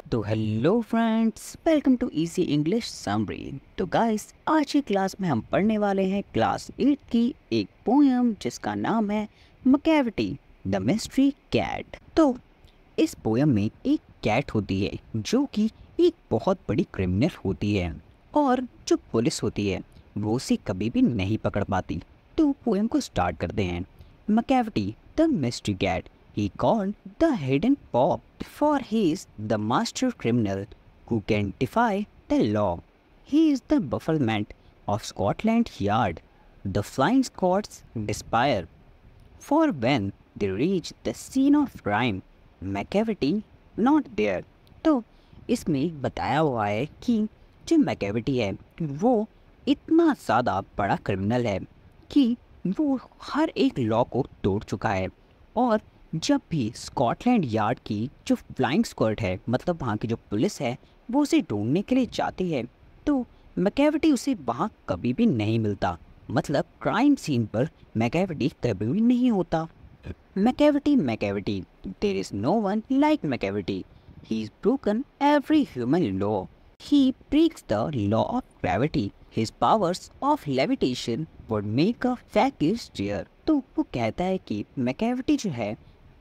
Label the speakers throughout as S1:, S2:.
S1: तो hello friends, welcome to easy English summary. तो guys, आज की क्लास में हम पढ़ने वाले हैं क्लास 8 की एक पोएम जिसका नाम है मैकैविटी द मिस्ट्री कैट। तो इस पोएम में एक कैट होती है जो कि एक बहुत बड़ी क्रिमिनल होती है और जो पुलिस होती है वो उसे कभी भी नहीं पकड़ पाती। तो पोएम को स्टार्ट करते हैं। मैकैविटी the mystery cat, he called the hidden pop, for he is the master criminal who can defy the law. He is the bafflement of Scotland Yard. The flying Scots despair, for when they reach the scene of crime, Macavity not there. तो इसमें बताया हुआ है कि जो Macavity है वो इतना ज़्यादा बड़ा क्रिमिनल है कि वो हर एक लॉ को तोड़ चुका है। और जब भी स्कॉटलैंड यार्ड की जो फ्लाइंग स्क्वाड है, मतलब वहाँ की जो पुलिस है, वो उसे ढूंढने के लिए जाती है तो मैकैविटी उसे वहाँ कभी भी नहीं मिलता। मतलब क्राइम सीन पर मैकैविटी कभी भी नहीं होता। मैकैविटी, there is no one like मैकैविटी। He is broken every human law. He breaks the law of gravity. His powers of levitation would make a fact rear. तो वो कहता है कि मैकैविटी जो है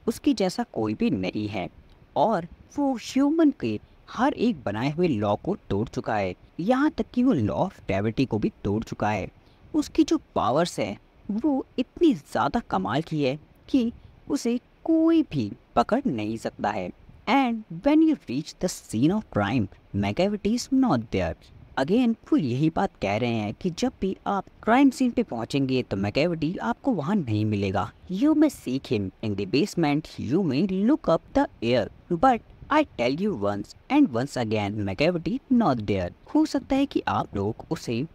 S1: उसकी जैसा कोई भी नहीं है और वो ह्यूमन के हर एक बनाए हुए लॉ को तोड़ चुका है, यहाँ तक कि वो लॉ ऑफ ग्रेविटी को भी तोड़ चुका है। उसकी जो पावर्स है वो इतनी ज़्यादा कमाल की है कि उसे कोई भी पकड़ नहीं सकता है। And when you reach the scene of crime, मैकैविटी is not there. Again वो यही बात कह रहे हैं कि जब भी आप क्राइम सीन पे पहुंचेंगे तो मैकैविटी आपको वहां नहीं मिलेगा। You may seek him in the basement, you may look up the air, but I tell you once and once again, मैकैविटी not there. हो सकता है कि आप लोग उसे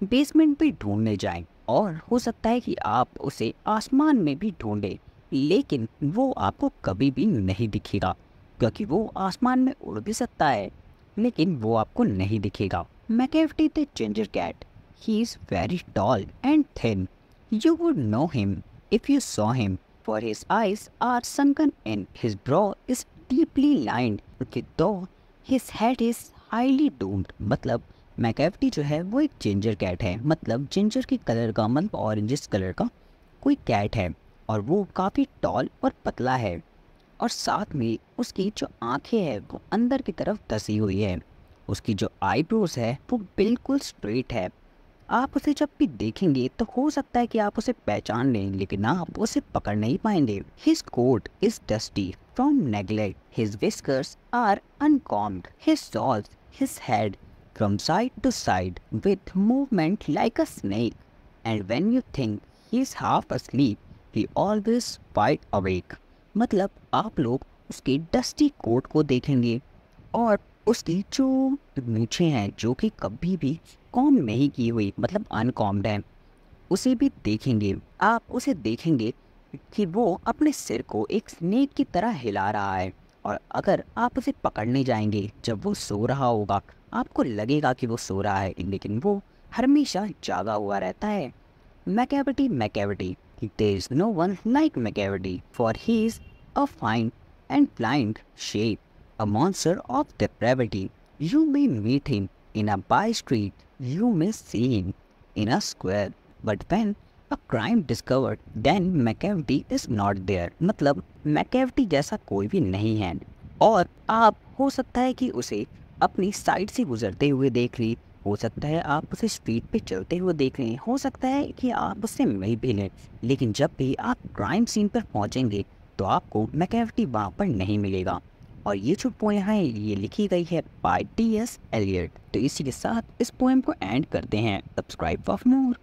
S1: बेसमेंट पे ढूंढने जाएं और हो सकता है कि आप उसे आसमान में भी ढूंढें, लेकिन वो आपको कभी भी नहीं दिखेगा क्योंकि वो आसमान में उड़ भी सकता है लेकिन वो आपको नहीं दिखेगा। Macavity the ginger cat. He is very tall and thin. You would know him if you saw him, for his eyes are sunken in. His brow is deeply lined, though his head is highly domed. मतलब Macavity जो है वो एक ginger cat है। मतलब ginger की colour का, मतलब ऑरेंजिस कलर का कोई कैट है और वो काफ़ी टॉल और पतला है और साथ में उसकी जो आंखें हैं वो अंदर की तरफ धसी हुई है। उसकी जो आईब्रोज है वो बिल्कुल स्ट्रेट है। आप उसे जब भी देखेंगे तो हो सकता है कि आप उसे पहचान लें, लेकिन आप उसे पकड़ नहीं पाएंगे। His coat is dusty from neglect, his whiskers are अनकॉम्ड, his souls his head from side to side with movement like a snake, and when you think he is half asleep, he always wide awake। मतलब आप लोग उसके dusty coat को देखेंगे और उसकी जो मूछें हैं जो कि कभी भी कॉम नहीं की हुई, मतलब अनकॉम्ड है, उसे भी देखेंगे। आप उसे देखेंगे कि वो अपने सिर को एक स्नेक की तरह हिला रहा है और अगर आप उसे पकड़ने जाएंगे जब वो सो रहा होगा, आपको लगेगा कि वो सो रहा है लेकिन वो हमेशा जागा हुआ रहता है। मैकैविटी, there is no one like Macavity, for he is a fine and blind shape, a monster of depravity. You may meet him in a by street, you may see him in a square, but when a crime discovered, then Macavity is not there। मतलब Macavity जैसा कोई भी नहीं है और आप हो सकता है कि उसे अपनी साइड से गुजरते हुए देख ली, हो सकता है आप उसे स्ट्रीट पे चलते हुए देख लें, हो सकता है कि आप उससे मिल भी लें, लेकिन जब भी आप क्राइम सीन पर पहुंचेंगे तो आपको मैकैविटी वहाँ पर नहीं मिलेगा। और ये जो पोएम है ये लिखी गई है बाय टी एस एलियट। तो इसी के साथ इस पोएम को एंड करते हैं। Subscribe for more.